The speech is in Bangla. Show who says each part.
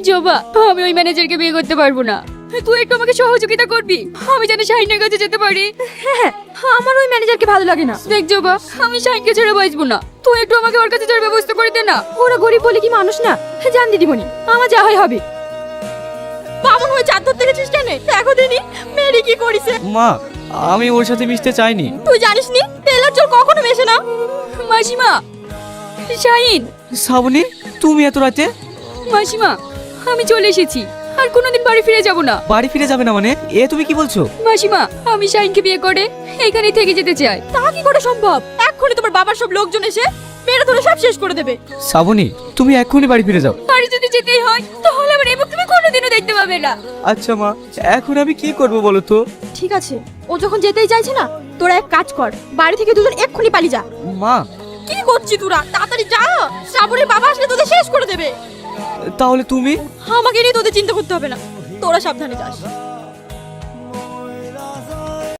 Speaker 1: জবা, আমি ওই ম্যানেজারকে বিয়ে করতে পারবো না। তুই একটু আমাকে সহযোগিতা করবি, আমি যেন শাহিনের কাছে যেতে পারি।
Speaker 2: হ্যাঁ, আমার ওই ম্যানেজারকে ভালো লাগে না।
Speaker 1: দেখ জবা, আমি শাহিনকে ছেড়ে বাঁচবো না। তুই একটু আমাকে ওর কাছে যাওয়ার ব্যবস্থা করে দে না।
Speaker 2: ওরা গরিব বলে কি মানুষ না? জান দিদিমণি, আমার যা হয় হবে। বামন হয়ে চাঁদ ধরতে গেছিস কেন? দেখো দিনি মেরি কি করিছে।
Speaker 3: মা, আমি ওর সাথে মিশতে চাইনি।
Speaker 2: তুই জানিস নি তেলার জল কখনো মেশে না।
Speaker 1: মাসিমা, শাহিন।
Speaker 3: শ্রাবণী, তুমি এত রাতে?
Speaker 1: মাসিমা, আমি চলে এসেছি, আর কোনোদিন বাড়ি ফিরে যাব না।
Speaker 3: বাড়ি ফিরে যাবে না মানে? এ তুমি কি বলছো?
Speaker 1: মাসিমা, আমি শাহিনকে বিয়ে করে এখানেই থেকে যেতে চাই।
Speaker 2: তা কি করে সম্ভব? এক্ষুনি তোমার বাবার সব লোকজন এসে মেরে ধরে সব শেষ করে দেবে।
Speaker 3: শ্রাবণী, তুমি এক্ষুনি বাড়ি ফিরে যাও।
Speaker 1: আর যদি যেতেই হয় তাহলে আমার এবক তুমি কোনোদিনও দেখতে পাবে না।
Speaker 3: আচ্ছা মা, এখন আমি কি করব বলো তো?
Speaker 2: ঠিক আছে, ও যখন যেতেই চাইছে না, তোরা এক কাজ কর, বাড়ি থেকে দুজন এক্ষুনি পালিয়ে যা।
Speaker 3: মা,
Speaker 2: কি করছিস তোরা? তাড়াতাড়ি যা, শ্রাবণের বাবা আসলে তোদের শেষ করে দেবে।
Speaker 3: তাহলে তুমি?
Speaker 2: আমাকে নিয়ে তোদের চিন্তা করতে হবে না, তোরা সাবধানে যাস।